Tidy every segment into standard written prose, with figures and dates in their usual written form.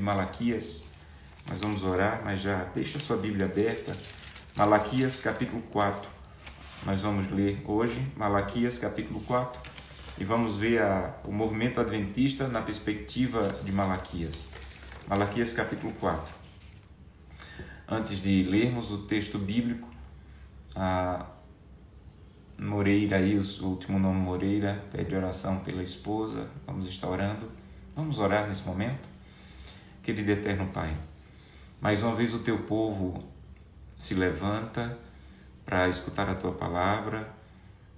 de Malaquias. Nós vamos orar, mas já deixa a sua Bíblia aberta. Malaquias capítulo 4. Nós vamos ler hoje Malaquias capítulo 4 e vamos ver o movimento adventista na perspectiva de Malaquias. Malaquias capítulo 4. Antes de lermos o texto bíblico, a Moreira, aí, o último nome Moreira, pede oração pela esposa. Vamos estar orando. Vamos orar nesse momento. Querido eterno Pai, mais uma vez o teu povo se levanta para escutar a tua palavra,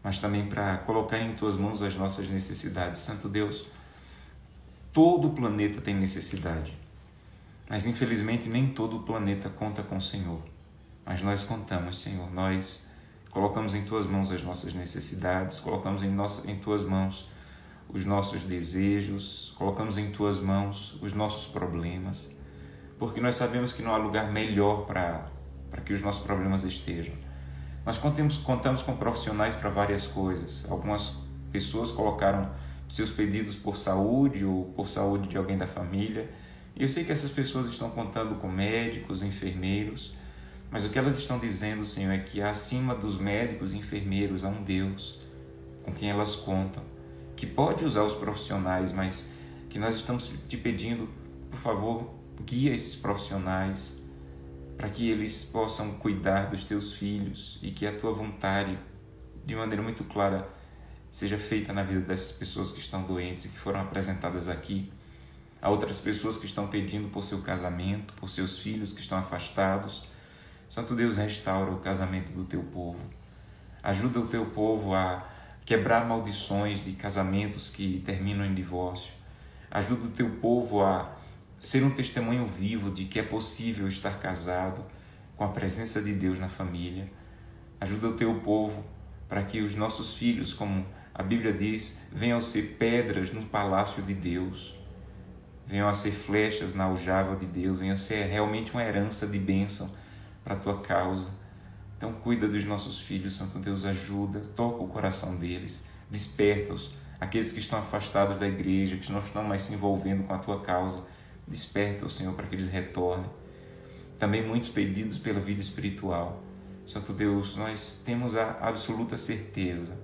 mas também para colocar em tuas mãos as nossas necessidades. Santo Deus, todo o planeta tem necessidade, mas infelizmente nem todo o planeta conta com o Senhor. Mas nós contamos, Senhor, nós colocamos em tuas mãos as nossas necessidades, colocamos em tuas mãos os nossos desejos, colocamos em tuas mãos os nossos problemas, porque nós sabemos que não há lugar melhor para que os nossos problemas estejam. Nós contamos com profissionais para várias coisas. Algumas pessoas colocaram seus pedidos por saúde ou por saúde de alguém da família, e eu sei que essas pessoas estão contando com médicos, enfermeiros, mas o que elas estão dizendo, Senhor, é que acima dos médicos e enfermeiros há um Deus com quem elas contam, que pode usar os profissionais, mas que nós estamos te pedindo, por favor, guia esses profissionais para que eles possam cuidar dos teus filhos e que a tua vontade, de maneira muito clara, seja feita na vida dessas pessoas que estão doentes e que foram apresentadas aqui. Há outras pessoas que estão pedindo por seu casamento, por seus filhos que estão afastados. Santo Deus, restaura o casamento do teu povo. Ajuda o teu povo a quebrar maldições de casamentos que terminam em divórcio. Ajuda o teu povo a ser um testemunho vivo de que é possível estar casado com a presença de Deus na família. Ajuda o teu povo para que os nossos filhos, como a Bíblia diz, venham a ser pedras no palácio de Deus, venham a ser flechas na aljava de Deus, venham a ser realmente uma herança de bênção para a tua causa. Então cuida dos nossos filhos, Santo Deus, ajuda, toca o coração deles, desperta-os, aqueles que estão afastados da igreja, que não estão mais se envolvendo com a tua causa, desperta-os, Senhor, para que eles retornem. Também muitos pedidos pela vida espiritual. Santo Deus, nós temos a absoluta certeza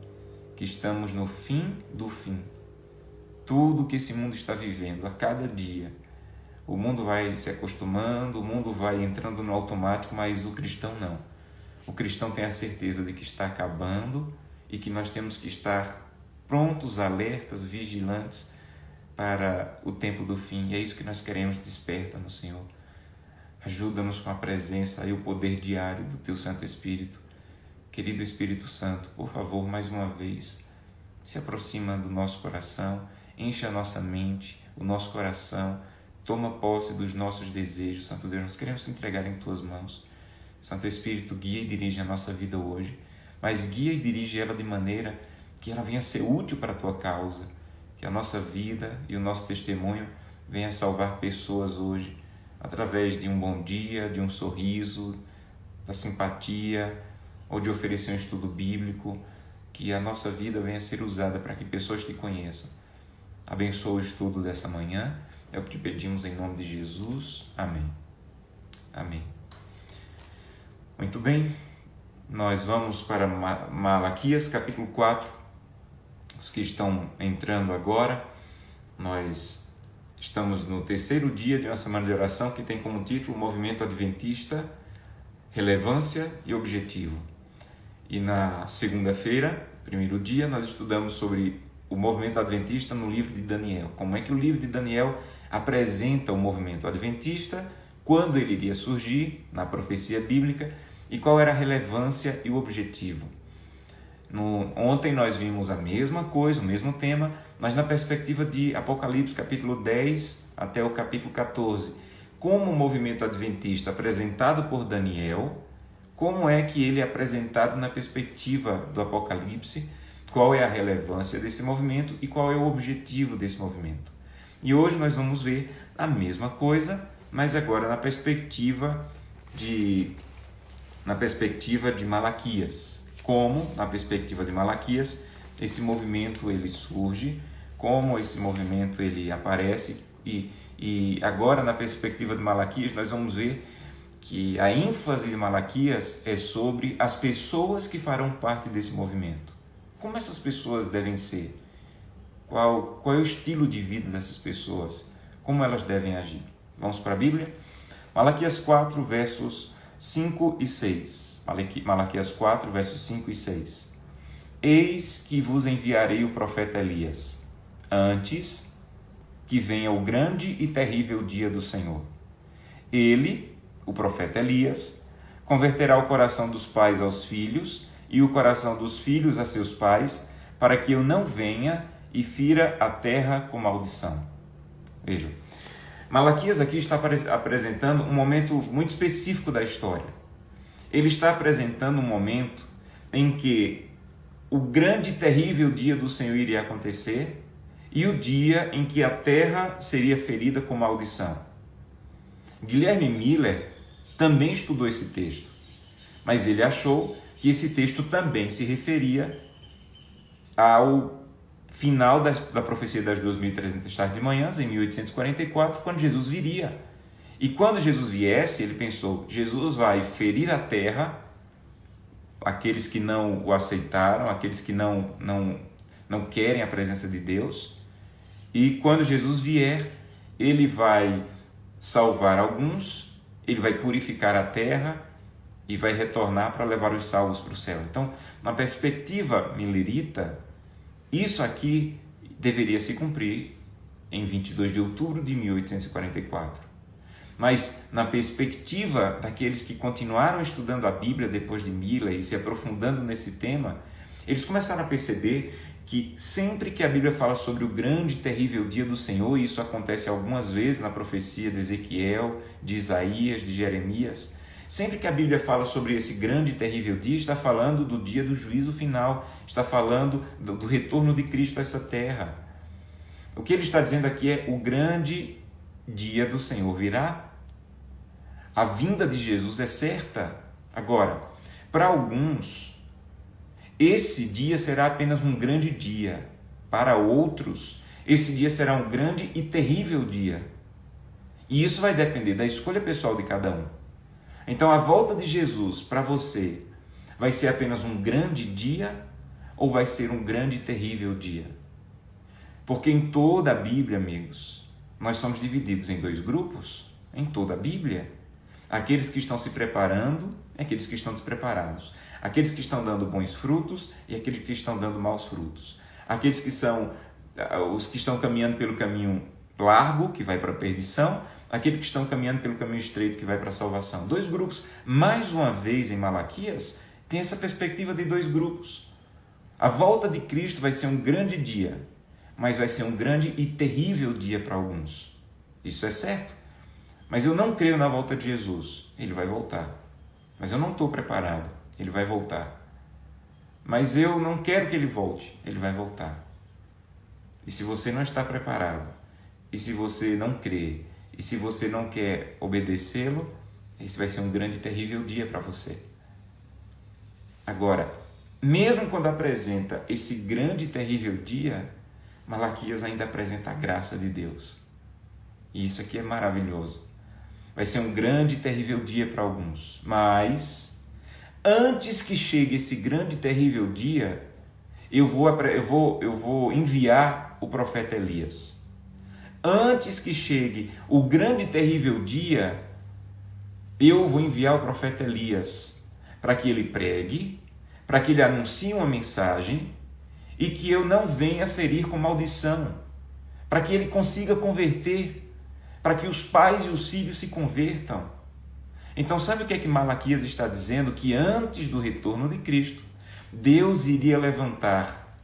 que estamos no fim do fim. Tudo que esse mundo está vivendo, a cada dia, o mundo vai se acostumando, o mundo vai entrando no automático, mas o cristão não. O cristão tem a certeza de que está acabando e que nós temos que estar prontos, alertas, vigilantes para o tempo do fim. E é isso que nós queremos, desperta no Senhor. Ajuda-nos com a presença e o poder diário do Teu Santo Espírito. Querido Espírito Santo, por favor, mais uma vez, se aproxima do nosso coração, enche a nossa mente, o nosso coração, toma posse dos nossos desejos. Santo Deus, nós queremos se entregar em Tuas mãos. Santo Espírito, guia e dirige a nossa vida hoje, mas guia e dirige ela de maneira que ela venha ser útil para a Tua causa, que a nossa vida e o nosso testemunho venha salvar pessoas hoje, através de um bom dia, de um sorriso, da simpatia, ou de oferecer um estudo bíblico, que a nossa vida venha ser usada para que pessoas Te conheçam. Abençoa o estudo dessa manhã, é o que Te pedimos em nome de Jesus. Amém. Amém. Muito bem, nós vamos para Malaquias capítulo 4. Os que estão entrando agora, nós estamos no terceiro dia de uma semana de oração que tem como título Movimento Adventista, Relevância e Objetivo. E na segunda-feira, primeiro dia, nós estudamos sobre o movimento adventista no livro de Daniel. Como é que o livro de Daniel apresenta o movimento adventista, quando ele iria surgir na profecia bíblica e qual era a relevância e o objetivo. Ontem nós vimos a mesma coisa, o mesmo tema, mas na perspectiva de Apocalipse capítulo 10 até o capítulo 14. Como o movimento adventista apresentado por Daniel, como é que ele é apresentado na perspectiva do Apocalipse, qual é a relevância desse movimento e qual é o objetivo desse movimento. E hoje nós vamos ver a mesma coisa, mas agora na perspectiva de Malaquias. Como, na perspectiva de Malaquias, esse movimento ele surge, como esse movimento ele aparece E agora, na perspectiva de Malaquias, nós vamos ver que a ênfase de Malaquias é sobre as pessoas que farão parte desse movimento. Como essas pessoas devem ser? Qual é o estilo de vida dessas pessoas? Como elas devem agir? Vamos para a Bíblia? Malaquias 4, versos 5 e 6. Malaquias 4, versos 5 e 6. Eis que vos enviarei o profeta Elias, antes que venha o grande e terrível dia do Senhor. Ele, o profeta Elias, converterá o coração dos pais aos filhos e o coração dos filhos a seus pais, para que eu não venha e fira a terra com maldição. Vejam, Malaquias aqui está apresentando um momento muito específico da história. Ele está apresentando um momento em que o grande e terrível dia do Senhor iria acontecer e o dia em que a terra seria ferida com maldição. Guilherme Miller também estudou esse texto, mas ele achou que esse texto também se referia ao final da profecia das 2.300 tardes e manhãs, em 1844, quando Jesus viria. E quando Jesus viesse, ele pensou, Jesus vai ferir a terra, aqueles que não o aceitaram, aqueles que não querem a presença de Deus. E quando Jesus vier, ele vai salvar alguns, ele vai purificar a terra e vai retornar para levar os salvos para o céu. Então, na perspectiva millerita, isso aqui deveria se cumprir em 22 de outubro de 1844. Mas, na perspectiva daqueles que continuaram estudando a Bíblia depois de Miller e se aprofundando nesse tema, eles começaram a perceber que sempre que a Bíblia fala sobre o grande e terrível dia do Senhor, e isso acontece algumas vezes na profecia de Ezequiel, de Isaías, de Jeremias, sempre que a Bíblia fala sobre esse grande e terrível dia, está falando do dia do juízo final, está falando do retorno de Cristo a essa terra. O que ele está dizendo aqui é o grande dia do Senhor virá. A vinda de Jesus é certa. Agora, para alguns, esse dia será apenas um grande dia. Para outros, esse dia será um grande e terrível dia. E isso vai depender da escolha pessoal de cada um. Então, a volta de Jesus para você vai ser apenas um grande dia ou vai ser um grande e terrível dia? Porque em toda a Bíblia, amigos, nós somos divididos em dois grupos, em toda a Bíblia. Aqueles que estão se preparando e aqueles que estão despreparados. Aqueles que estão dando bons frutos e aqueles que estão dando maus frutos. Aqueles que são os que estão caminhando pelo caminho largo, que vai para a perdição, aqueles que estão caminhando pelo caminho estreito, que vai para a salvação. Dois grupos. Mais uma vez, em Malaquias, tem essa perspectiva de dois grupos. A volta de Cristo vai ser um grande dia, mas vai ser um grande e terrível dia para alguns. Isso é certo. Mas eu não creio na volta de Jesus. Ele vai voltar. Mas eu não estou preparado. Ele vai voltar. Mas eu não quero que ele volte. Ele vai voltar. E se você não está preparado, e se você não crê, e se você não quer obedecê-lo, esse vai ser um grande e terrível dia para você. Agora, mesmo quando apresenta esse grande e terrível dia, Malaquias ainda apresenta a graça de Deus. E isso aqui é maravilhoso. Vai ser um grande e terrível dia para alguns. Mas, antes que chegue esse grande e terrível dia, eu vou enviar o profeta Elias. Antes que chegue o grande e terrível dia, eu vou enviar o profeta Elias para que ele pregue, para que ele anuncie uma mensagem e que eu não venha ferir com maldição, para que ele consiga converter, para que os pais e os filhos se convertam. Então, sabe o que é que Malaquias está dizendo? Que antes do retorno de Cristo, Deus iria levantar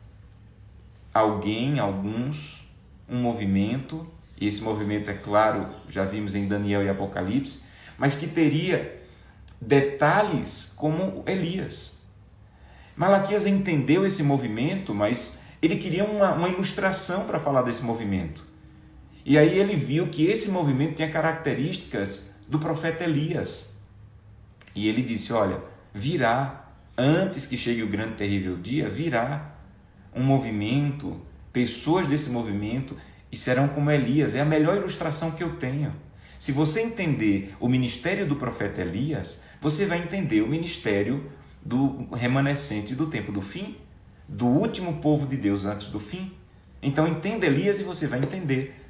alguns, um movimento, e esse movimento, é claro, já vimos em Daniel e Apocalipse, mas que teria detalhes como Elias. Malaquias entendeu esse movimento, mas ele queria uma ilustração para falar desse movimento. E aí ele viu que esse movimento tinha características do profeta Elias. E ele disse, olha, virá, antes que chegue o grande e terrível dia, virá um movimento, pessoas desse movimento e serão como Elias. É a melhor ilustração que eu tenho. Se você entender o ministério do profeta Elias, você vai entender o ministério do remanescente do tempo do fim, do último povo de Deus antes do fim. Então entenda Elias e você vai entender.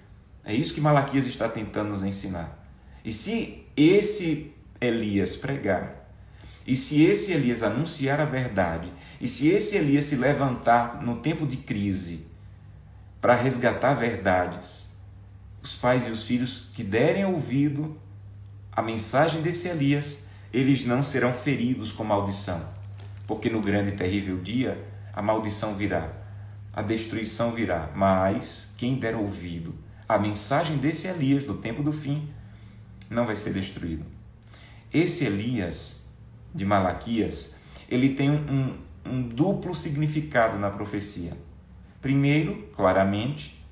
É isso que Malaquias está tentando nos ensinar. E se esse Elias pregar, e se esse Elias anunciar a verdade, e se esse Elias se levantar no tempo de crise para resgatar verdades, os pais e os filhos que derem ouvido à mensagem desse Elias, eles não serão feridos com maldição, porque no grande e terrível dia a maldição virá, a destruição virá, mas quem der ouvido à mensagem desse Elias do tempo do fim não vai ser destruído. Esse Elias de Malaquias, ele tem um duplo significado na profecia. Primeiro, claramente,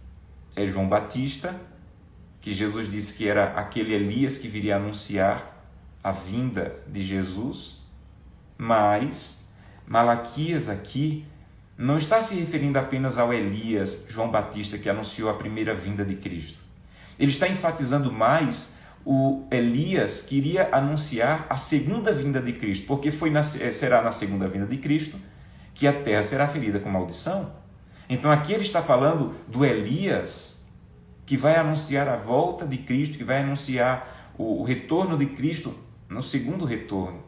é João Batista, que Jesus disse que era aquele Elias que viria anunciar a vinda de Jesus, mas Malaquias aqui não está se referindo apenas ao Elias, João Batista, que anunciou a primeira vinda de Cristo. Ele está enfatizando mais o Elias que iria anunciar a segunda vinda de Cristo, porque será na segunda vinda de Cristo que a terra será ferida com maldição. Então aqui ele está falando do Elias que vai anunciar a volta de Cristo, que vai anunciar o retorno de Cristo no segundo retorno.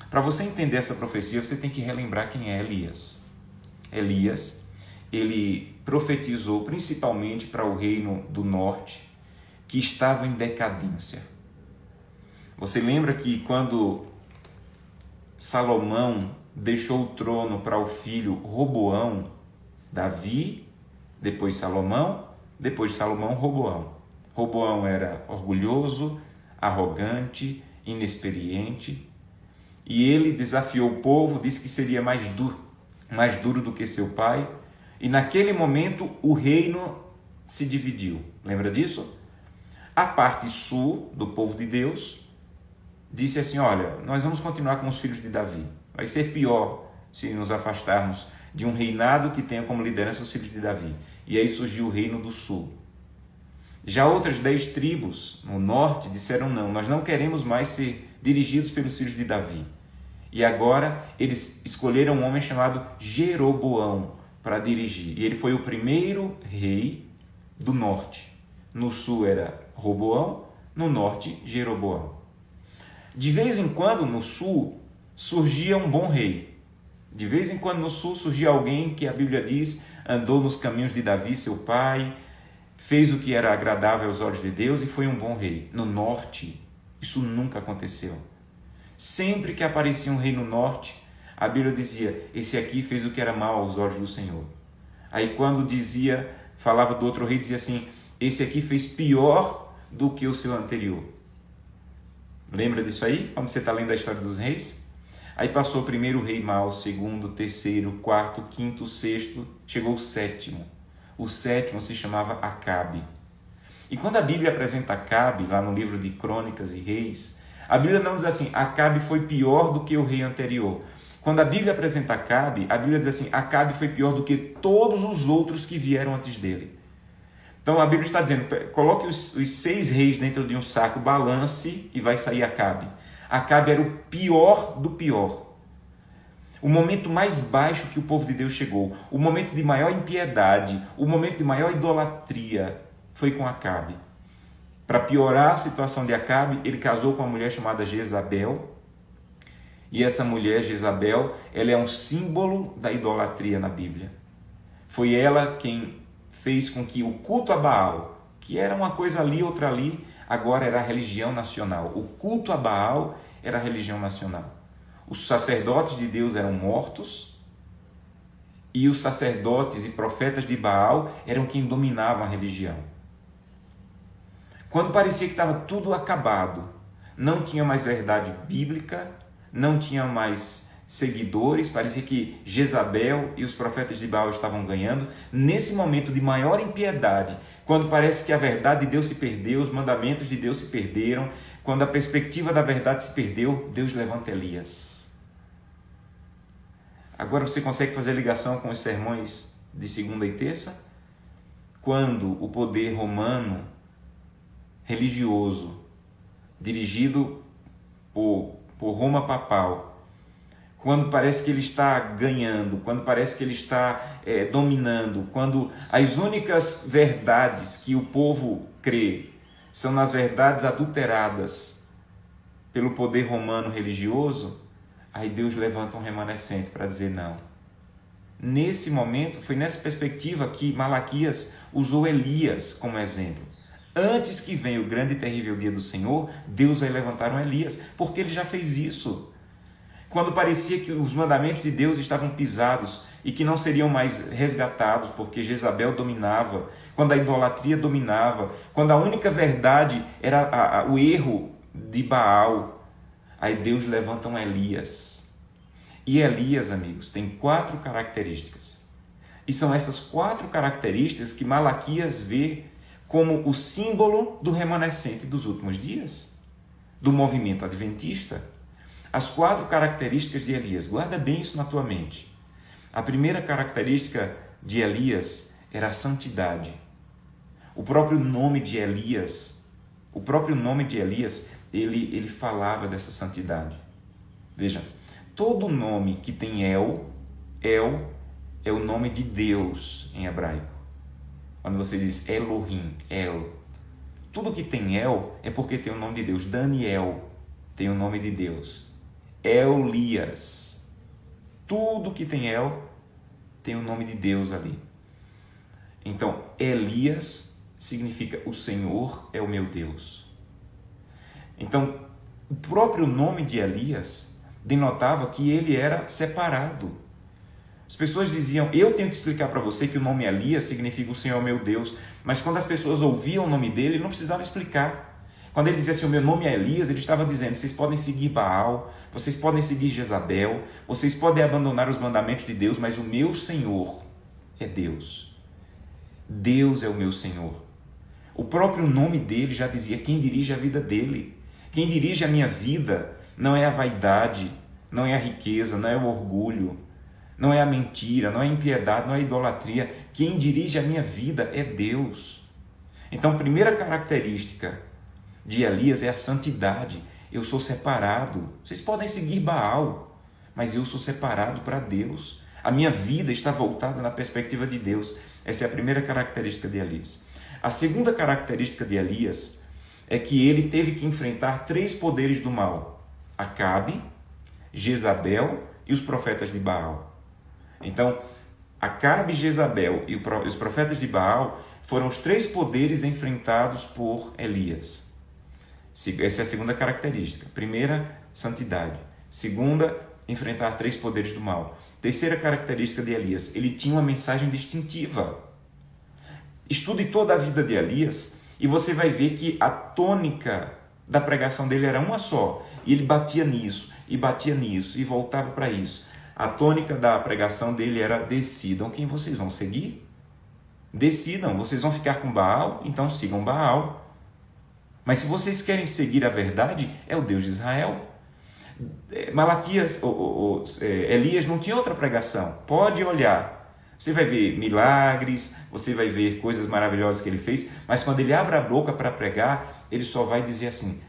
Para você entender essa profecia, você tem que relembrar quem é Elias. Elias, ele profetizou principalmente para o reino do norte, que estava em decadência. Você lembra que quando Salomão deixou o trono para o filho Roboão, Davi, depois Salomão, Roboão. Roboão era orgulhoso, arrogante, inexperiente, e ele desafiou o povo, disse que seria mais duro do que seu pai, e naquele momento o reino se dividiu. Lembra disso? A parte sul do povo de Deus disse assim, olha, nós vamos continuar com os filhos de Davi. Vai ser pior se nos afastarmos de um reinado que tenha como liderança os filhos de Davi. E aí surgiu o reino do sul. Já outras 10 tribos no norte disseram não, nós não queremos mais ser dirigidos pelos filhos de Davi. E agora eles escolheram um homem chamado Jeroboão para dirigir. E ele foi o primeiro rei do norte. No sul era Roboão, no norte Jeroboão. De vez em quando no sul surgia um bom rei. De vez em quando no sul surgia alguém que a Bíblia diz andou nos caminhos de Davi, seu pai, fez o que era agradável aos olhos de Deus e foi um bom rei. No norte, isso nunca aconteceu. Sempre que aparecia um rei no norte, a Bíblia dizia, esse aqui fez o que era mal aos olhos do Senhor. Aí quando falava do outro rei, dizia assim, esse aqui fez pior do que o seu anterior. Lembra disso aí? Quando você está lendo a história dos reis? Aí passou o primeiro rei mau, o segundo, o terceiro, o quarto, o quinto, o sexto, chegou o sétimo. O sétimo se chamava Acabe. E quando a Bíblia apresenta Acabe, lá no livro de Crônicas e Reis, a Bíblia não diz assim, Acabe foi pior do que o rei anterior. Quando a Bíblia apresenta Acabe, a Bíblia diz assim, Acabe foi pior do que todos os outros que vieram antes dele. Então a Bíblia está dizendo, coloque os 6 reis dentro de um saco, balance e vai sair Acabe. Acabe era o pior do pior. O momento mais baixo que o povo de Deus chegou, o momento de maior impiedade, o momento de maior idolatria foi com Acabe. Para piorar a situação de Acabe, ele casou com uma mulher chamada Jezabel. E essa mulher, Jezabel, ela é um símbolo da idolatria na Bíblia. Foi ela quem fez com que o culto a Baal, que era uma coisa ali, outra ali, agora era a religião nacional. O culto a Baal era a religião nacional. Os sacerdotes de Deus eram mortos e os sacerdotes e profetas de Baal eram quem dominavam a religião. Quando parecia que estava tudo acabado, não tinha mais verdade bíblica, não tinha mais seguidores, parecia que Jezabel e os profetas de Baal estavam ganhando. Nesse momento de maior impiedade, quando parece que a verdade de Deus se perdeu, os mandamentos de Deus se perderam, quando a perspectiva da verdade se perdeu, Deus levanta Elias. Agora você consegue fazer ligação com os sermões de segunda e terça? quando o poder romano religioso, dirigido por Roma papal, quando parece que ele está ganhando, quando parece que ele está dominando, quando as únicas verdades que o povo crê são nas verdades adulteradas pelo poder romano religioso, aí Deus levanta um remanescente para dizer não. Nesse momento, foi nessa perspectiva que Malaquias usou Elias como exemplo. Antes que venha o grande e terrível dia do Senhor, Deus vai levantar um Elias, porque ele já fez isso. Quando parecia que os mandamentos de Deus estavam pisados e que não seriam mais resgatados porque Jezabel dominava, quando a idolatria dominava, quando a única verdade era o erro de Baal, aí Deus levanta um Elias. E Elias, amigos, tem 4 características. E são essas 4 características que Malaquias vê como o símbolo do remanescente dos últimos dias, do movimento adventista. As 4 características de Elias, guarda bem isso na tua mente. A primeira característica de Elias era a santidade. O próprio nome de Elias, ele falava dessa santidade. Veja, todo nome que tem El é o nome de Deus em hebraico. Quando você diz Elohim, El, tudo que tem El é porque tem o nome de Deus. Daniel tem o nome de Deus. Elias, tudo que tem El tem o nome de Deus ali. Então, Elias significa o Senhor é o meu Deus. Então, o próprio nome de Elias denotava que ele era separado. As pessoas diziam, eu tenho que explicar para você que o nome Elias significa o Senhor é o meu Deus, mas quando as pessoas ouviam o nome dele, ele não precisava explicar. Quando ele dizia assim, o meu nome é Elias, ele estava dizendo, vocês podem seguir Baal, vocês podem seguir Jezabel, vocês podem abandonar os mandamentos de Deus, mas o meu Senhor é Deus. Deus é o meu Senhor. O próprio nome dele já dizia quem dirige a vida dele. Quem dirige a minha vida não é a vaidade, não é a riqueza, não é o orgulho, não é a mentira, não é a impiedade, não é a idolatria. Quem dirige a minha vida é Deus. Então, a primeira característica de Elias é a santidade. Eu sou separado. Vocês podem seguir Baal, mas eu sou separado para Deus. A minha vida está voltada na perspectiva de Deus. Essa é a primeira característica de Elias. A segunda característica de Elias é que ele teve que enfrentar 3 poderes do mal: Acabe, Jezabel e os profetas de Baal. Então, Acabe, Jezabel e os profetas de Baal foram os 3 poderes enfrentados por Elias. Essa é a segunda característica. Primeira, santidade. Segunda, enfrentar 3 poderes do mal. Terceira característica de Elias, ele tinha uma mensagem distintiva. Estude toda a vida de Elias e você vai ver que a tônica da pregação dele era uma só. E ele batia nisso, e voltava para isso. A tônica da pregação dele era: decidam quem vocês vão seguir. Decidam, vocês vão ficar com Baal, então sigam Baal. Mas se vocês querem seguir a verdade, é o Deus de Israel. Malaquias, Elias não tinha outra pregação. Pode olhar. Você vai ver milagres, você vai ver coisas maravilhosas que ele fez, mas quando ele abre a boca para pregar, ele só vai dizer assim: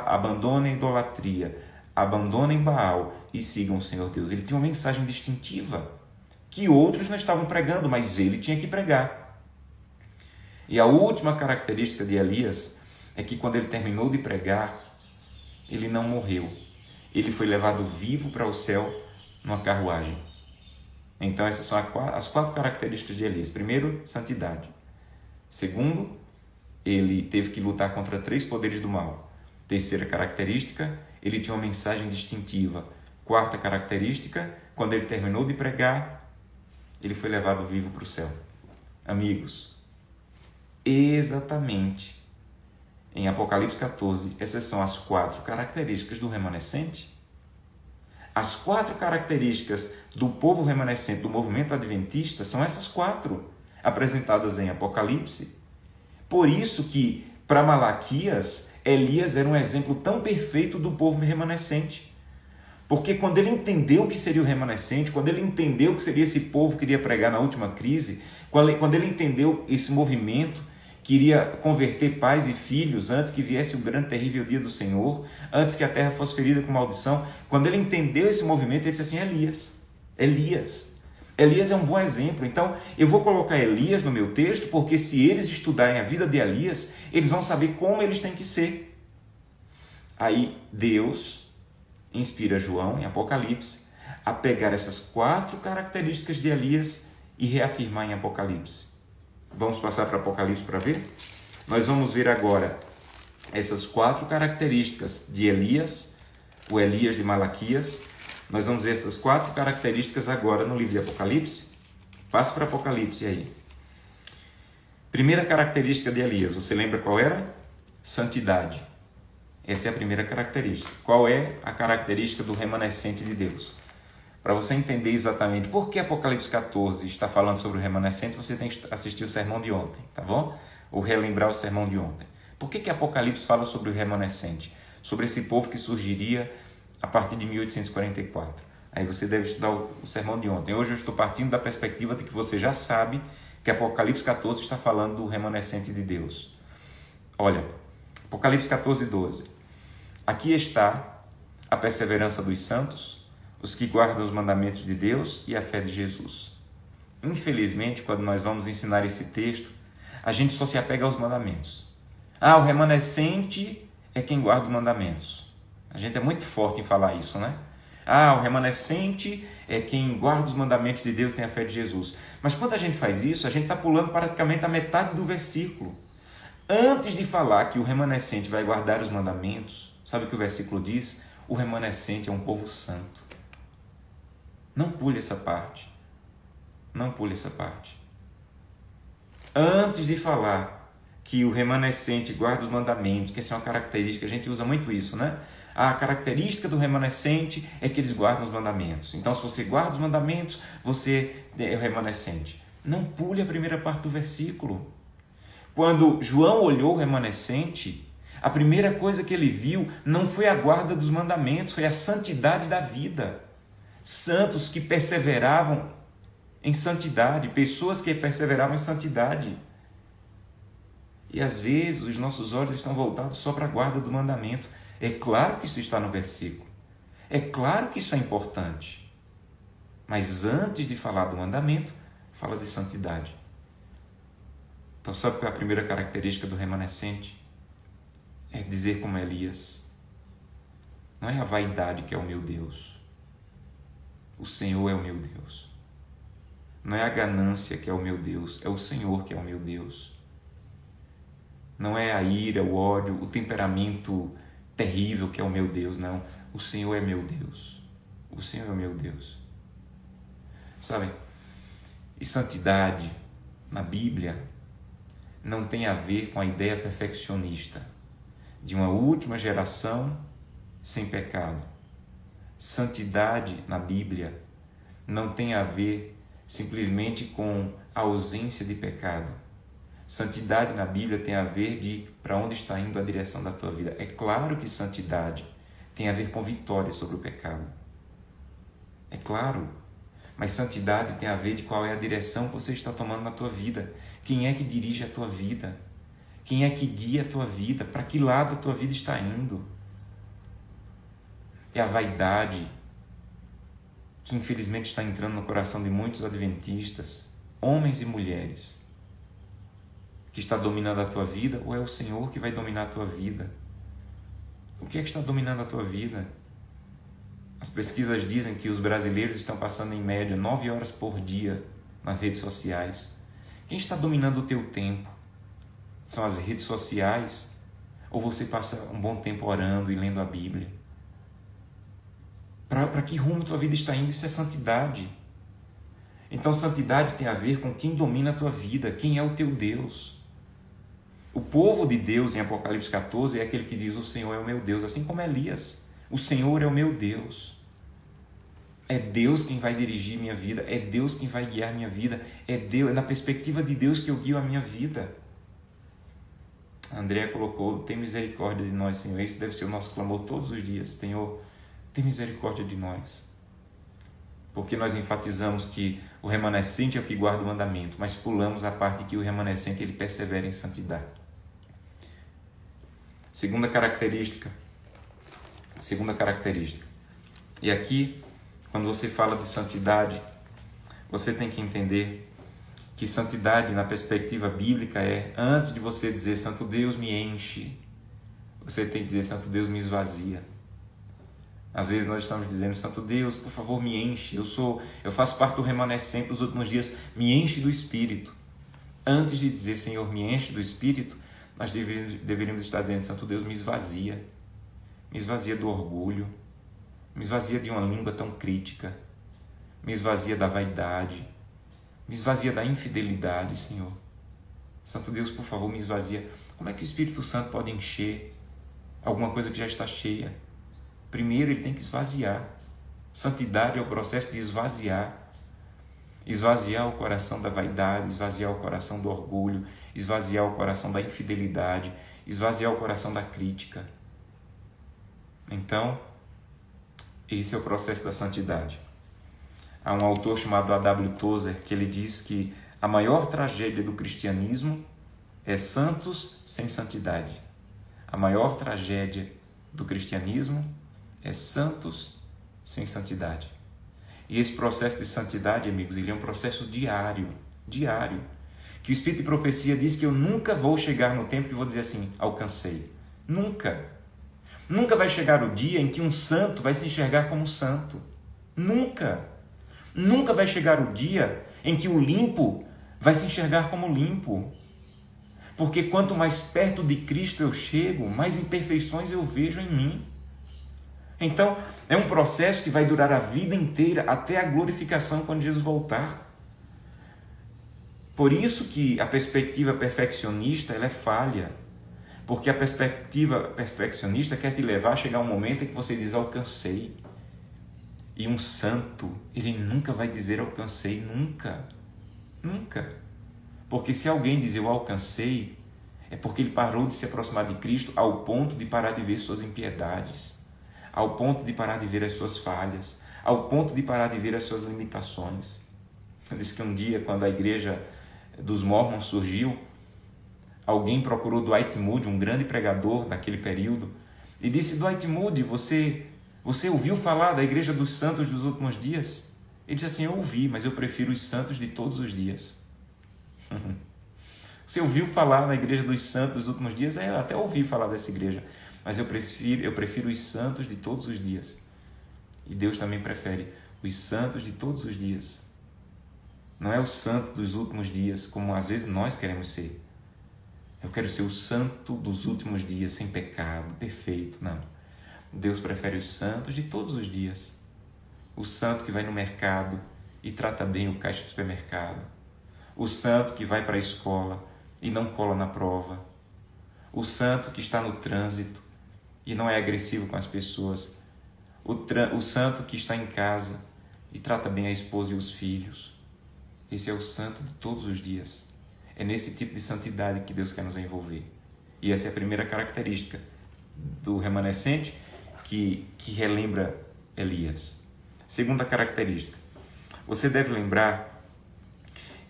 abandonem a idolatria, abandonem Baal e sigam o Senhor Deus. Ele tinha uma mensagem distintiva que outros não estavam pregando, mas ele tinha que pregar. E a última característica de Elias é que quando ele terminou de pregar, ele não morreu. Ele foi levado vivo para o céu numa carruagem. Então essas são as 4 características de Elias. Primeiro, santidade. Segundo, ele teve que lutar contra 3 poderes do mal. Terceira característica, ele tinha uma mensagem distintiva. Quarta característica, quando ele terminou de pregar, ele foi levado vivo para o céu. Amigos, exatamente em Apocalipse 14, essas são as 4 características do remanescente. As 4 características do povo remanescente, do movimento adventista, são essas 4 apresentadas em Apocalipse. Por isso que, para Malaquias, Elias era um exemplo tão perfeito do povo remanescente. Porque quando ele entendeu o que seria o remanescente, quando ele entendeu o que seria esse povo que iria pregar na última crise, quando ele entendeu esse movimento que iria converter pais e filhos antes que viesse o grande terrível dia do Senhor, antes que a terra fosse ferida com maldição, quando ele entendeu esse movimento, ele disse assim: Elias é um bom exemplo. Então eu vou colocar Elias no meu texto, porque se eles estudarem a vida de Elias, eles vão saber como eles têm que ser. Aí Deus inspira João, em Apocalipse, a pegar essas 4 características de Elias e reafirmar em Apocalipse. Vamos passar para Apocalipse para ver? Nós vamos ver agora essas 4 características de Elias, o Elias de Malaquias. Nós vamos ver essas 4 características agora no livro de Apocalipse. Passe para Apocalipse aí. Primeira característica de Elias, você lembra qual era? Santidade. Essa é a primeira característica. Qual é a característica do remanescente de Deus? Para você entender exatamente por que Apocalipse 14 está falando sobre o remanescente, você tem que assistir o sermão de ontem, tá bom? Ou relembrar o sermão de ontem. Por que Apocalipse fala sobre o remanescente? Sobre esse povo que surgiria a partir de 1844. Aí você deve estudar o sermão de ontem. Hoje eu estou partindo da perspectiva de que você já sabe que Apocalipse 14 está falando do remanescente de Deus. Olha, Apocalipse 14, 12. Aqui está a perseverança dos santos, os que guardam os mandamentos de Deus e a fé de Jesus. Infelizmente, quando nós vamos ensinar esse texto, a gente só se apega aos mandamentos. O remanescente é quem guarda os mandamentos. A gente é muito forte em falar isso, né? O remanescente é quem guarda os mandamentos de Deus e tem a fé de Jesus. Mas quando a gente faz isso, a gente está pulando praticamente a metade do versículo. Antes de falar que o remanescente vai guardar os mandamentos, sabe o que o versículo diz? O remanescente é um povo santo. Não pule essa parte. Não pule essa parte. Antes de falar que o remanescente guarda os mandamentos, que essa é uma característica, a gente usa muito isso, né? A característica do remanescente é que eles guardam os mandamentos. Então, se você guarda os mandamentos, você é o remanescente. Não pule a primeira parte do versículo. Quando João olhou o remanescente, a primeira coisa que ele viu não foi a guarda dos mandamentos, foi a santidade da vida. Santos que perseveravam em santidade, pessoas que perseveravam em santidade. E às vezes os nossos olhos estão voltados só para a guarda do mandamento. É claro que isso está no versículo. É claro que isso é importante. Mas antes de falar do mandamento, fala de santidade. Então, sabe qual é a primeira característica do remanescente? É dizer como Elias: não é a vaidade que é o meu Deus. O Senhor é o meu Deus. Não é a ganância que é o meu Deus, é o Senhor que é o meu Deus. Não é a ira, o ódio, o temperamento terrível que é o meu Deus, não. O Senhor é meu Deus. O Senhor é o meu Deus. Sabe? E santidade na Bíblia não tem a ver com a ideia perfeccionista de uma última geração sem pecado. Santidade na Bíblia não tem a ver simplesmente com a ausência de pecado. Santidade na Bíblia tem a ver de para onde está indo a direção da tua vida. É claro que santidade tem a ver com vitória sobre o pecado. É claro. Mas santidade tem a ver de qual é a direção que você está tomando na tua vida. Quem é que dirige a tua vida? Quem é que guia a tua vida? Para que lado a tua vida está indo? É a vaidade que infelizmente está entrando no coração de muitos adventistas, homens e mulheres, que está dominando a tua vida, ou é o Senhor que vai dominar a tua vida? O que é que está dominando a tua vida? As pesquisas dizem que os brasileiros estão passando em média 9 horas por dia nas redes sociais. Quem está dominando o teu tempo? São as redes sociais? Ou você passa um bom tempo orando e lendo a Bíblia? Para que rumo a tua vida está indo? Isso é santidade. Então santidade tem a ver com quem domina a tua vida, quem é o teu Deus. O povo de Deus em Apocalipse 14 é aquele que diz: o Senhor é o meu Deus, assim como Elias. O Senhor é o meu Deus. É Deus quem vai dirigir minha vida, é Deus quem vai guiar minha vida, é na perspectiva de Deus que eu guio a minha vida. A Andréa colocou: tem misericórdia de nós, Senhor. Esse deve ser o nosso clamor todos os dias. Senhor, tem misericórdia de nós. Porque nós enfatizamos que o remanescente é o que guarda o mandamento, mas pulamos a parte de que o remanescente ele persevera em santidade. Segunda característica. E aqui, quando você fala de santidade, você tem que entender que santidade, na perspectiva bíblica, é antes de você dizer Santo Deus me enche, você tem que dizer Santo Deus me esvazia. Às vezes nós estamos dizendo Santo Deus, por favor, me enche. Eu faço parte do remanescente dos últimos dias, me enche do Espírito. Antes de dizer Senhor, me enche do Espírito, nós deveríamos estar dizendo Santo Deus me esvazia do orgulho, me esvazia de uma língua tão crítica, me esvazia da vaidade, me esvazia da infidelidade, Senhor. Santo Deus, por favor, me esvazia. Como é que o Espírito Santo pode encher alguma coisa que já está cheia? Primeiro, ele tem que esvaziar. Santidade é o processo de esvaziar. Esvaziar o coração da vaidade, esvaziar o coração do orgulho, esvaziar o coração da infidelidade, esvaziar o coração da crítica. Então, esse é o processo da santidade. Há um autor chamado A.W. Tozer que ele diz que a maior tragédia do cristianismo é santos sem santidade. A maior tragédia do cristianismo é santos sem santidade. E esse processo de santidade, amigos, ele é um processo diário. Que o Espírito de Profecia diz que eu nunca vou chegar no tempo que vou dizer assim, alcancei. Nunca. Nunca vai chegar o dia em que um santo vai se enxergar como santo. Nunca. Nunca vai chegar o dia em que o limpo vai se enxergar como limpo. Porque quanto mais perto de Cristo eu chego, mais imperfeições eu vejo em mim. Então, é um processo que vai durar a vida inteira até a glorificação quando Jesus voltar. Por isso que a perspectiva perfeccionista ela é falha. Porque a perspectiva perfeccionista quer te levar a chegar um momento em que você diz alcancei. E um santo, ele nunca vai dizer alcancei, nunca. Nunca. Porque se alguém dizer eu alcancei, é porque ele parou de se aproximar de Cristo ao ponto de parar de ver suas impiedades, ao ponto de parar de ver as suas falhas, ao ponto de parar de ver as suas limitações. Eu disse que um dia, quando a igreja dos Mormons surgiu, alguém procurou Dwight Moody, um grande pregador daquele período, e disse, Dwight Moody, você ouviu falar da igreja dos santos dos últimos dias? Ele disse assim, eu ouvi, mas eu prefiro os santos de todos os dias. Você ouviu falar na igreja dos santos dos últimos dias? Eu até ouvi falar dessa igreja, mas eu prefiro os santos de todos os dias. E Deus também prefere os santos de todos os dias. Não é o santo dos últimos dias, como às vezes nós queremos ser. Eu quero ser o santo dos últimos dias, sem pecado, perfeito. Não. Deus prefere os santos de todos os dias. O santo que vai no mercado e trata bem o caixa do supermercado. O santo que vai para a escola e não cola na prova. O santo que está no trânsito e não é agressivo com as pessoas. O santo que está em casa e trata bem a esposa e os filhos. Esse é o santo de todos os dias. É nesse tipo de santidade que Deus quer nos envolver. E essa é a primeira característica do remanescente que relembra Elias. Segunda característica. Você deve lembrar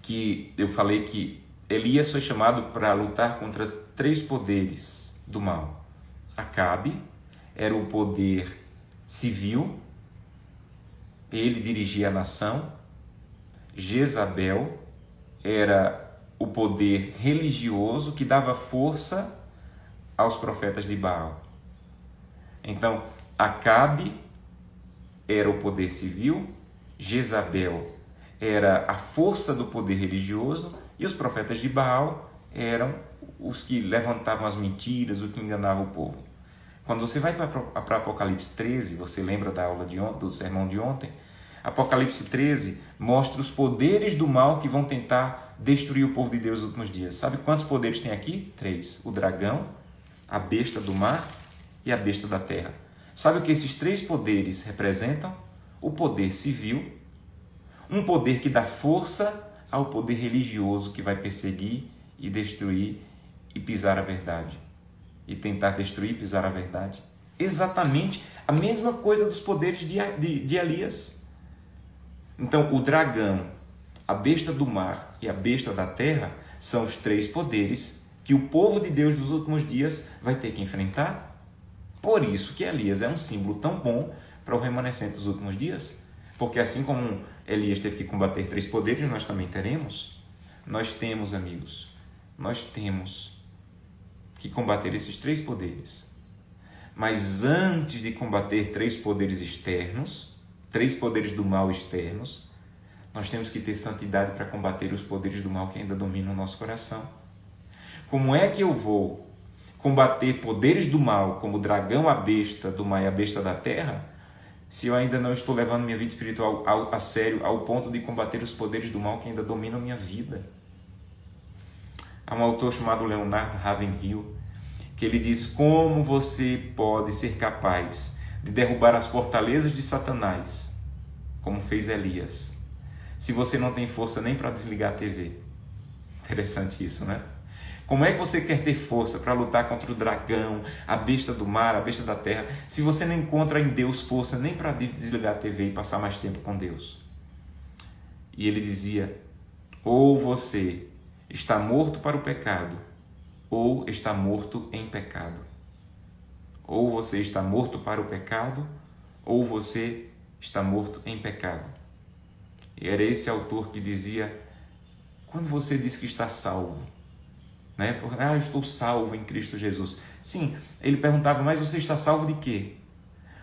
que eu falei que Elias foi chamado para lutar contra 3 poderes do mal. Acabe era o poder civil, ele dirigia a nação. Jezabel era o poder religioso que dava força aos profetas de Baal. Então, Acabe era o poder civil, Jezabel era a força do poder religioso e os profetas de Baal eram os que levantavam as mentiras, os que enganavam o povo. Quando você vai para Apocalipse 13, você lembra da aula do sermão de ontem? Apocalipse 13 mostra os poderes do mal que vão tentar destruir o povo de Deus nos últimos dias. Sabe quantos poderes tem aqui? 3. O dragão, a besta do mar e a besta da terra. Sabe o que esses 3 poderes representam? O poder civil, um poder que dá força ao poder religioso que vai perseguir e destruir e pisar a verdade. E tentar destruir e pisar a verdade. Exatamente a mesma coisa dos poderes de Elias. Então, o dragão, a besta do mar e a besta da terra são os 3 poderes que o povo de Deus dos últimos dias vai ter que enfrentar. Por isso que Elias é um símbolo tão bom para o remanescente dos últimos dias. Porque assim como Elias teve que combater 3 poderes, nós também teremos. Nós temos, amigos, nós temos que combater esses 3 poderes. Mas antes de combater 3 poderes externos, 3 poderes do mal externos, nós temos que ter santidade para combater os poderes do mal que ainda dominam o nosso coração. Como é que eu vou combater poderes do mal, como o dragão, a besta do mar e a besta da terra, se eu ainda não estou levando minha vida espiritual a sério, ao ponto de combater os poderes do mal que ainda dominam minha vida? Há um autor chamado Leonard Ravenhill, que ele diz: como você pode ser capaz de derrubar as fortalezas de Satanás, como fez Elias, se você não tem força nem para desligar a TV? Interessante isso, né? Como é que você quer ter força para lutar contra o dragão, a besta do mar, a besta da terra, se você não encontra em Deus força nem para desligar a TV e passar mais tempo com Deus? E ele dizia: ou você está morto para o pecado, ou está morto em pecado. Ou você está morto para o pecado, ou você está morto em pecado. E era esse autor que dizia: quando você diz que está salvo, né? Eu estou salvo em Cristo Jesus. Sim, ele perguntava: mas você está salvo de quê?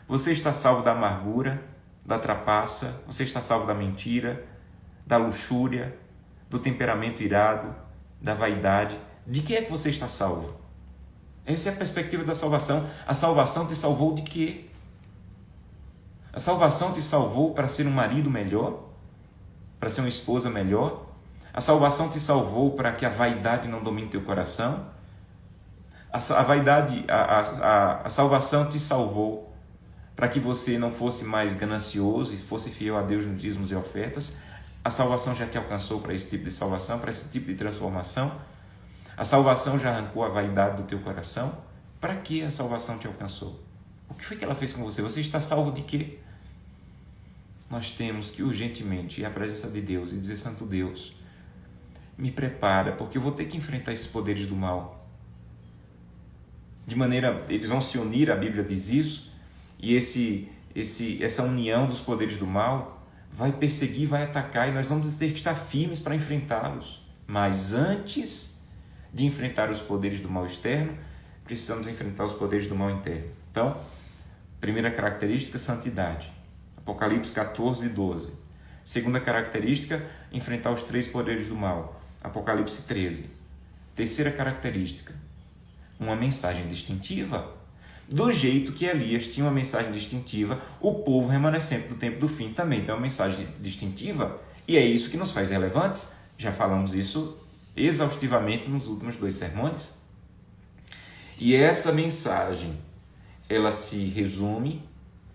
Você está salvo da amargura, da trapaça? Você está salvo da mentira, da luxúria, do temperamento irado, da vaidade? De que é que você está salvo? Essa é a perspectiva da salvação. A salvação te salvou de quê? A salvação te salvou para ser um marido melhor? Para ser uma esposa melhor? A salvação te salvou para que a vaidade não domine teu coração? A salvação te salvou para que você não fosse mais ganancioso e fosse fiel a Deus nos dízimos e ofertas? A salvação já te alcançou para esse tipo de salvação, para esse tipo de transformação? A salvação já arrancou a vaidade do teu coração? Para que a salvação te alcançou? O que foi que ela fez com você? Você está salvo de quê? Nós temos que urgentemente ir à presença de Deus e dizer: Santo Deus, me prepara, porque eu vou ter que enfrentar esses poderes do mal. Eles vão se unir, a Bíblia diz isso, e essa união dos poderes do mal vai perseguir, vai atacar, e nós vamos ter que estar firmes para enfrentá-los. Mas antes de enfrentar os poderes do mal externo, precisamos enfrentar os poderes do mal interno. Então, primeira característica, santidade. Apocalipse 14, 12. Segunda característica, enfrentar os 3 poderes do mal. Apocalipse 13. Terceira característica, uma mensagem distintiva. Do jeito que Elias tinha uma mensagem distintiva, o povo remanescente do tempo do fim também tem uma mensagem distintiva, e é isso que nos faz relevantes. Já falamos isso exaustivamente nos últimos 2 sermões. E essa mensagem, ela se resume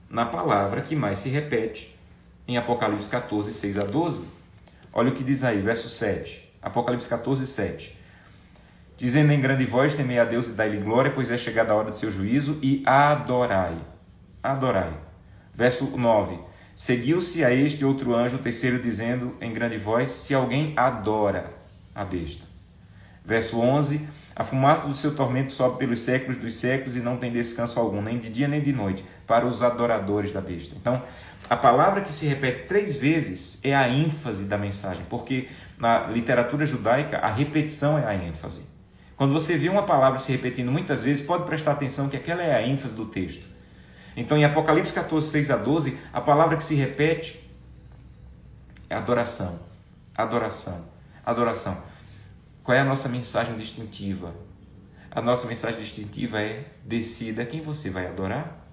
na palavra que mais se repete em Apocalipse 14, 6 a 12. Olha o que diz aí, verso 7. Apocalipse 14, 7. Dizendo em grande voz: temei a Deus e dai-lhe glória, pois é chegada a hora de seu juízo, e adorai. Adorai. Verso 9. Seguiu-se a este outro anjo, o terceiro, dizendo em grande voz: se alguém adora a besta. Verso 11. A fumaça do seu tormento sobe pelos séculos dos séculos, e não tem descanso algum, nem de dia nem de noite, para os adoradores da besta. Então, a palavra que se repete 3 vezes é a ênfase da mensagem, porque na literatura judaica a repetição é a ênfase. Quando você vê uma palavra se repetindo muitas vezes, pode prestar atenção que aquela é a ênfase do texto. Então, em Apocalipse 14, 6 a 12, a palavra que se repete é adoração, adoração, adoração. Qual é a nossa mensagem distintiva? A nossa mensagem distintiva é: decida quem você vai adorar.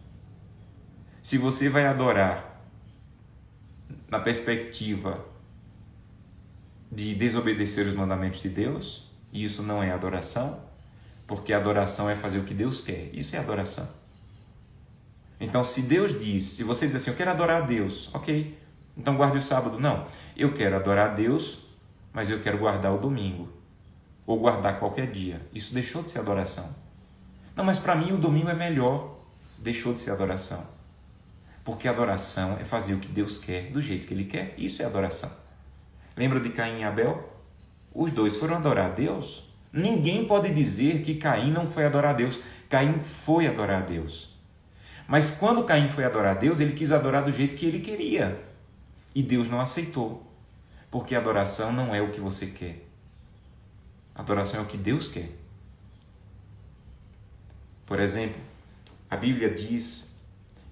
Se você vai adorar na perspectiva de desobedecer os mandamentos de Deus, e isso não é adoração, porque adoração é fazer o que Deus quer. Isso é adoração. Então, se Deus diz, se você diz assim: eu quero adorar a Deus, ok, então guarde o sábado. Não, eu quero adorar a Deus, mas eu quero guardar o domingo, ou guardar qualquer dia. Isso deixou de ser adoração. Não, mas para mim o domingo é melhor. deixou de ser adoração. Porque adoração é fazer o que Deus quer, do jeito que Ele quer. Isso é adoração. Lembra de Caim e Abel? Os dois foram adorar a Deus. Ninguém pode dizer que Caim não foi adorar a Deus. Caim foi adorar a Deus. Mas quando Caim foi adorar a Deus, ele quis adorar do jeito que ele queria. E Deus não aceitou. Porque adoração não é o que você quer. Adoração é o que Deus quer. Por exemplo, a Bíblia diz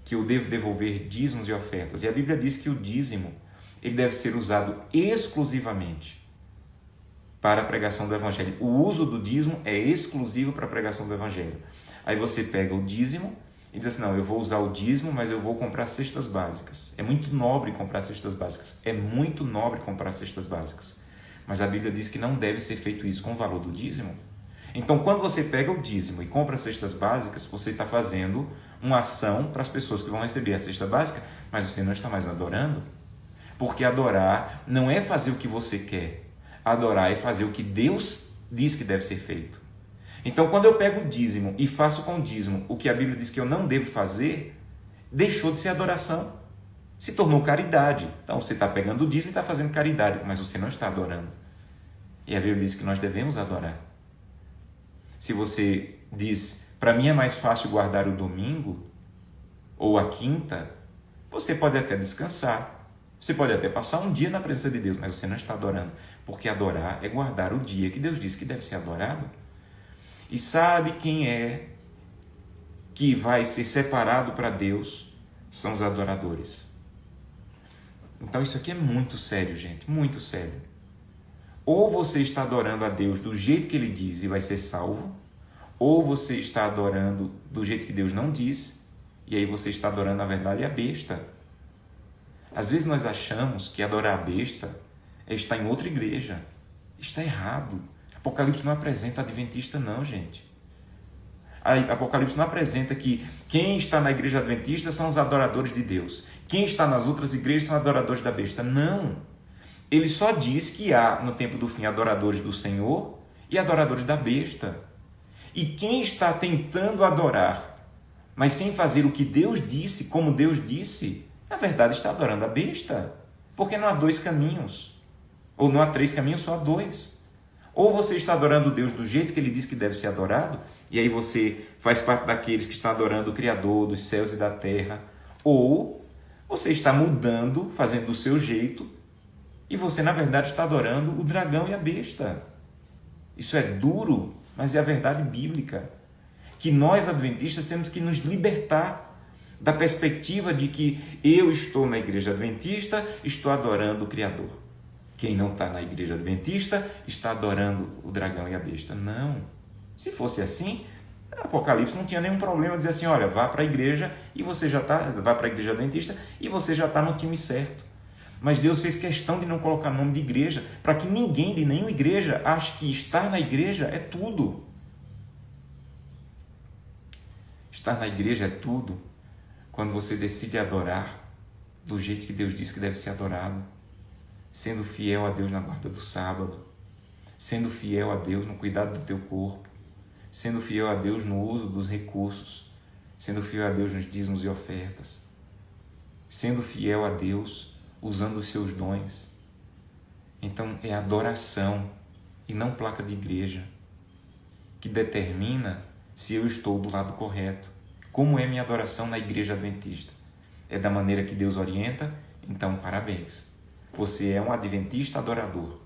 que eu devo devolver dízimos e ofertas. E a Bíblia diz que o dízimo ele deve ser usado exclusivamente para a pregação do Evangelho. O uso do dízimo é exclusivo para a pregação do Evangelho. Aí você pega o dízimo e diz assim, não, eu vou usar o dízimo, mas eu vou comprar cestas básicas. É muito nobre comprar cestas básicas. É muito nobre comprar cestas básicas. Mas a Bíblia diz que não deve ser feito isso com o valor do dízimo. Então, quando você pega o dízimo e compra cestas básicas, você está fazendo uma ação para as pessoas que vão receber a cesta básica, mas você não está mais adorando. Porque adorar não é fazer o que você quer. Adorar é fazer o que Deus diz que deve ser feito. Então, quando eu pego o dízimo e faço com o dízimo o que a Bíblia diz que eu não devo fazer, deixou de ser adoração. Se tornou caridade. Então, você está pegando o dízimo e está fazendo caridade, mas você não está adorando. E a Bíblia diz que nós devemos adorar. Se você diz, para mim é mais fácil guardar o domingo ou a quinta, você pode até descansar. Você pode até passar um dia na presença de Deus, mas você não está adorando. Porque adorar é guardar o dia que Deus disse que deve ser adorado. E sabe quem é que vai ser separado para Deus? São os adoradores. Então isso aqui é muito sério, gente, muito sério. Ou você está adorando a Deus do jeito que Ele diz e vai ser salvo, ou você está adorando do jeito que Deus não diz, e aí você está adorando, na verdade, a besta. Às vezes nós achamos que adorar a besta é estar em outra igreja. Está errado. Apocalipse não apresenta adventista não, gente. Apocalipse não apresenta que quem está na igreja adventista são os adoradores de Deus. Quem está nas outras igrejas são adoradores da besta. Não. Ele só diz que há, no tempo do fim, adoradores do Senhor e adoradores da besta. E quem está tentando adorar, mas sem fazer o que Deus disse, como Deus disse, na verdade está adorando a besta. Porque não há dois caminhos. Ou não há três caminhos, só há dois. Ou você está adorando Deus do jeito que Ele diz que deve ser adorado, e aí você faz parte daqueles que estão adorando o Criador dos céus e da terra. Ou você está mudando, fazendo do seu jeito, e você, na verdade, está adorando o dragão e a besta. Isso é duro, mas é a verdade bíblica. Que nós, adventistas, temos que nos libertar da perspectiva de que eu estou na igreja adventista, estou adorando o Criador. Quem não está na igreja adventista está adorando o dragão e a besta. Não. Se fosse assim, Apocalipse não tinha nenhum problema dizer assim, olha, vá para a igreja e você já está, vá para a igreja adventista e você já está no time certo. Mas Deus fez questão de não colocar nome de igreja, para que ninguém de nenhuma igreja ache que estar na igreja é tudo. Estar na igreja é tudo quando você decide adorar do jeito que Deus diz que deve ser adorado, sendo fiel a Deus na guarda do sábado, sendo fiel a Deus no cuidado do teu corpo, sendo fiel a Deus no uso dos recursos, sendo fiel a Deus nos dízimos e ofertas, sendo fiel a Deus usando os seus dons. Então é adoração e não placa de igreja que determina se eu estou do lado correto. Como é minha adoração na igreja adventista? É da maneira que Deus orienta? Então parabéns. Você é um adventista adorador.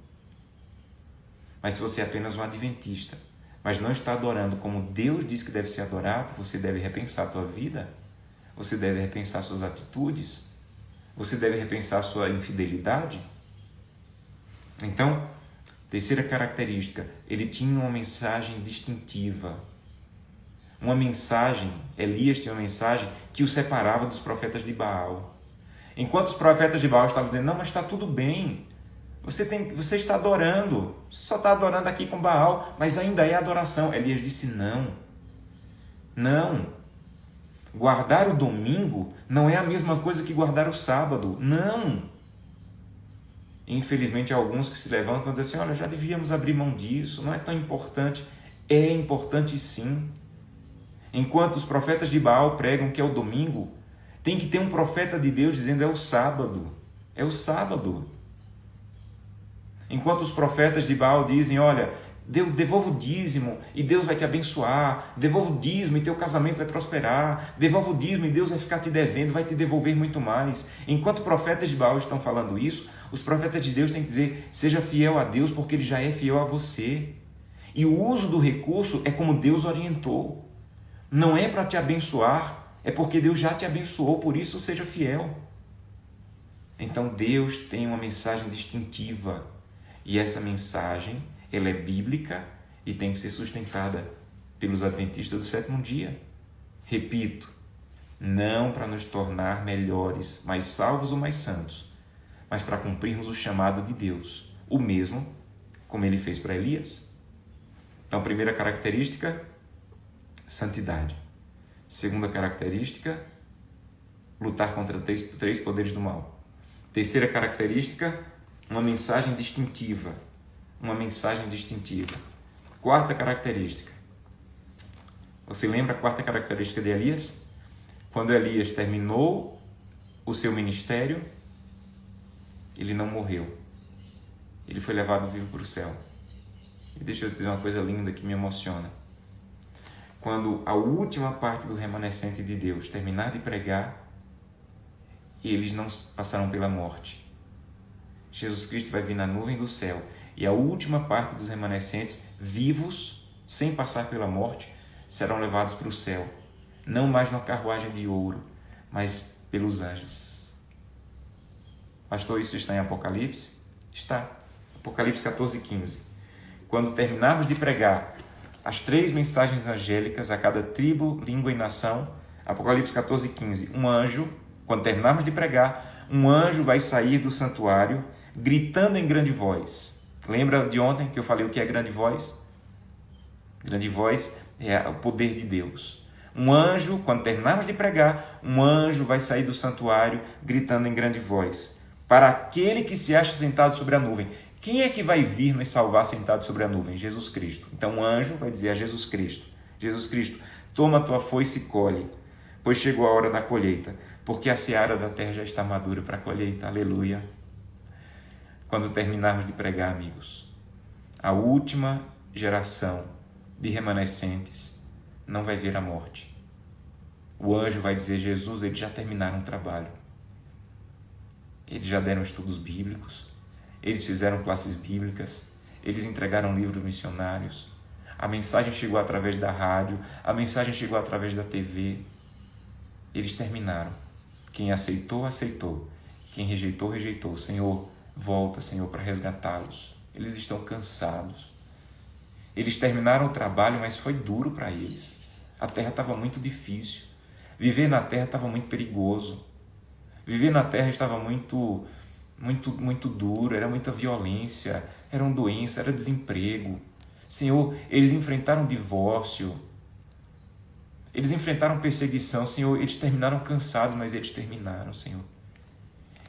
Mas se você é apenas um adventista, mas não está adorando como Deus diz que deve ser adorado, você deve repensar a tua vida, você deve repensar suas atitudes, você deve repensar sua infidelidade. Então, terceira característica, ele tinha uma mensagem distintiva. Uma mensagem, Elias tinha uma mensagem que o separava dos profetas de Baal. Enquanto os profetas de Baal estavam dizendo, não, mas está tudo bem, você está adorando, você só está adorando aqui com Baal, mas ainda é adoração. Elias disse, não. Guardar o domingo não é a mesma coisa que guardar o sábado. Não. Infelizmente, há alguns que se levantam e dizem assim, olha, já devíamos abrir mão disso, não é tão importante. É importante sim. Enquanto os profetas de Baal pregam que é o domingo, tem que ter um profeta de Deus dizendo é o sábado. É o sábado. Enquanto os profetas de Baal dizem, olha, devolva o dízimo e Deus vai te abençoar, devolva o dízimo e teu casamento vai prosperar, devolva o dízimo e Deus vai ficar te devendo, vai te devolver muito mais. Enquanto profetas de Baal estão falando isso, os profetas de Deus têm que dizer, seja fiel a Deus porque Ele já é fiel a você. E o uso do recurso é como Deus orientou. Não é para te abençoar, é porque Deus já te abençoou, por isso seja fiel. Então Deus tem uma mensagem distintiva e essa mensagem ela é bíblica e tem que ser sustentada pelos adventistas do sétimo dia. Repito, não para nos tornar melhores, mais salvos ou mais santos, mas para cumprirmos o chamado de Deus, o mesmo como Ele fez para Elias. Então, primeira característica, santidade. Segunda característica, lutar contra três poderes do mal. Terceira característica, uma mensagem distintiva. Uma mensagem distintiva. Quarta característica. Você lembra a quarta característica de Elias? Quando Elias terminou o seu ministério, ele não morreu. Ele foi levado vivo para o céu. E deixa eu dizer uma coisa linda que me emociona. Quando a última parte do remanescente de Deus terminar de pregar, eles não passarão pela morte. Jesus Cristo vai vir na nuvem do céu e a última parte dos remanescentes, vivos, sem passar pela morte, serão levados para o céu. Não mais numa carruagem de ouro, mas pelos anjos. Pastor, isso está em Apocalipse? Está. Apocalipse 14:15. Quando terminarmos de pregar as 3 mensagens angélicas a cada tribo, língua e nação, Apocalipse 14:15, um anjo, quando terminarmos de pregar, um anjo vai sair do santuário gritando em grande voz. Lembra de ontem que eu falei o que é grande voz? Grande voz é o poder de Deus. Um anjo, quando terminarmos de pregar, um anjo vai sair do santuário gritando em grande voz. Para aquele que se acha sentado sobre a nuvem. Quem é que vai vir nos salvar sentado sobre a nuvem? Jesus Cristo. Então o anjo vai dizer a Jesus Cristo, Jesus Cristo, toma a tua foice e colhe, pois chegou a hora da colheita, porque a seara da terra já está madura para a colheita. Aleluia. Quando terminarmos de pregar, amigos, a última geração de remanescentes não vai ver a morte. O anjo vai dizer, Jesus, eles já terminaram o trabalho. Eles já deram estudos bíblicos, eles fizeram classes bíblicas, eles entregaram livros missionários, a mensagem chegou através da rádio, a mensagem chegou através da TV. Eles terminaram. Quem aceitou, aceitou. Quem rejeitou, rejeitou. Senhor, volta, Senhor, para resgatá-los. Eles estão cansados. Eles terminaram o trabalho, mas foi duro para eles. A terra estava muito difícil. Viver na terra estava muito perigoso. Viver na terra estava muito duro, era muita violência, era uma doença, era desemprego. Senhor, eles enfrentaram divórcio, eles enfrentaram perseguição, Senhor, eles terminaram cansados, mas eles terminaram, Senhor.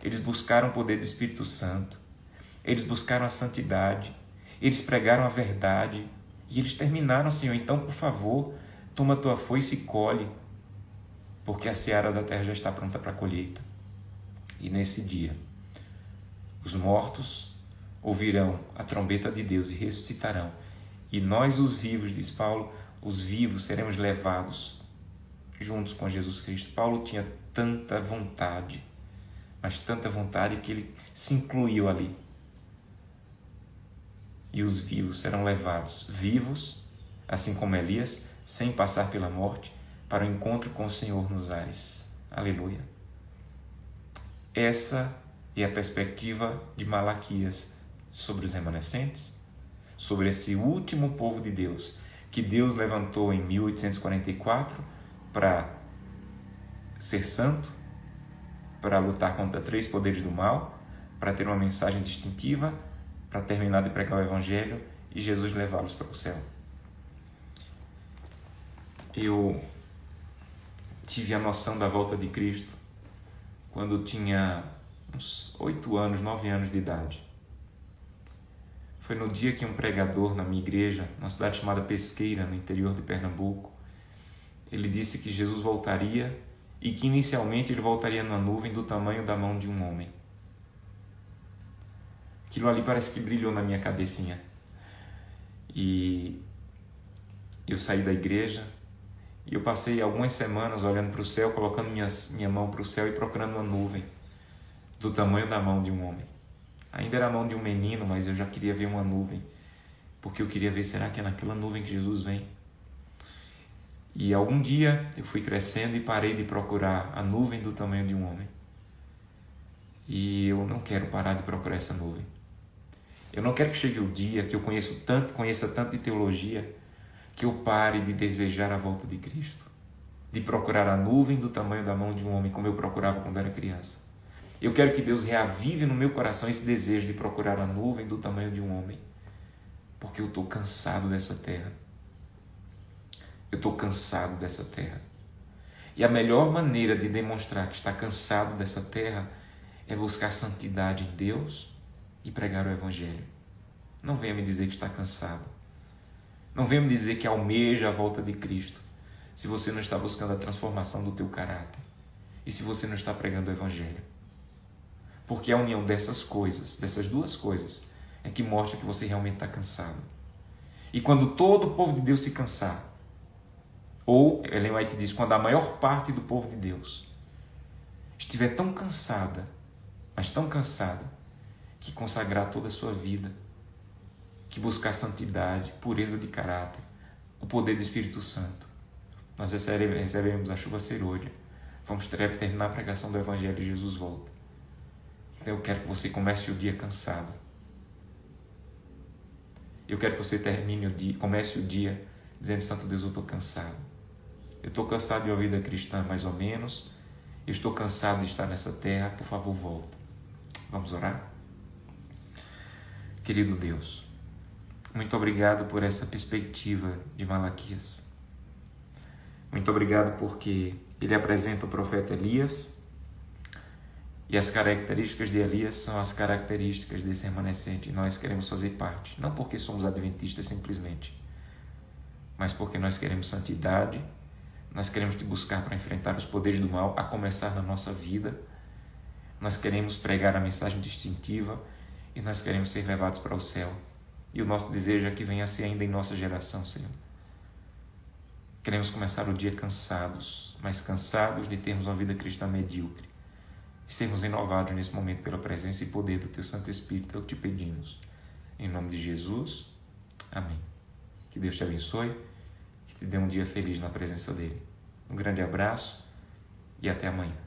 Eles buscaram o poder do Espírito Santo, eles buscaram a santidade, eles pregaram a verdade e eles terminaram, Senhor. Então, por favor, toma a tua foice e colhe, porque a seara da terra já está pronta para a colheita. E nesse dia, os mortos ouvirão a trombeta de Deus e ressuscitarão. E nós, os vivos, diz Paulo, os vivos seremos levados juntos com Jesus Cristo. Paulo tinha tanta vontade, mas tanta vontade que ele se incluiu ali. E os vivos serão levados, vivos, assim como Elias, sem passar pela morte, para o encontro com o Senhor nos ares. Aleluia. Essa é a perspectiva de Malaquias sobre os remanescentes, sobre esse último povo de Deus, que Deus levantou em 1844 para ser santo, para lutar contra 3 poderes do mal, para ter uma mensagem distintiva, para terminar de pregar o Evangelho e Jesus levá-los para o céu. Eu tive a noção da volta de Cristo quando tinha uns 8 anos, 9 anos de idade. Foi no dia que um pregador na minha igreja, numa cidade chamada Pesqueira, no interior de Pernambuco, ele disse que Jesus voltaria e que inicialmente ele voltaria numa nuvem do tamanho da mão de um homem. Aquilo ali parece que brilhou na minha cabecinha. E eu saí da igreja e eu passei algumas semanas olhando para o céu, colocando minha mão para o céu e procurando uma nuvem do tamanho da mão de um homem. Ainda era a mão de um menino, mas eu já queria ver uma nuvem, porque eu queria ver, será que é naquela nuvem que Jesus vem? E algum dia eu fui crescendo e parei de procurar a nuvem do tamanho de um homem. E eu não quero parar de procurar essa nuvem. Eu não quero que chegue o dia que eu conheça tanto de teologia, que eu pare de desejar a volta de Cristo, de procurar a nuvem do tamanho da mão de um homem, como eu procurava quando era criança. Eu quero que Deus reavive no meu coração esse desejo de procurar a nuvem do tamanho de um homem, porque eu estou cansado dessa terra. Eu estou cansado dessa terra. E a melhor maneira de demonstrar que está cansado dessa terra é buscar santidade em Deus e pregar o Evangelho. Não venha me dizer que está cansado. Não venha me dizer que almeja a volta de Cristo, se você não está buscando a transformação do teu caráter e se você não está pregando o Evangelho. Porque a união dessas coisas, dessas duas coisas, é que mostra que você realmente está cansado. E quando todo o povo de Deus se cansar, ou, Ellen White diz, quando a maior parte do povo de Deus estiver tão cansada, mas tão cansada, que consagrar toda a sua vida, que buscar santidade, pureza de caráter, o poder do Espírito Santo, nós recebemos a chuva serôdia, vamos terminar a pregação do Evangelho e Jesus volta. Então eu quero que você comece o dia cansado. Eu quero que você comece o dia dizendo, Santo Deus, eu estou cansado. Eu estou cansado de uma vida cristã mais ou menos. Eu estou cansado de estar nessa terra. Por favor, volta. Vamos orar? Querido Deus, muito obrigado por essa perspectiva de Malaquias. Muito obrigado porque ele apresenta o profeta Elias e as características de Elias são as características desse remanescente e nós queremos fazer parte. Não porque somos adventistas simplesmente, mas porque nós queremos santidade, nós queremos te buscar para enfrentar os poderes do mal, a começar na nossa vida. Nós queremos pregar a mensagem distintiva e nós queremos ser levados para o céu. E o nosso desejo é que venha a ser ainda em nossa geração, Senhor. Queremos começar o dia cansados, mas cansados de termos uma vida cristã medíocre. E sermos renovados nesse momento pela presença e poder do Teu Santo Espírito, é o que te pedimos. Em nome de Jesus, amém. Que Deus te abençoe, que te dê um dia feliz na presença dEle. Um grande abraço e até amanhã.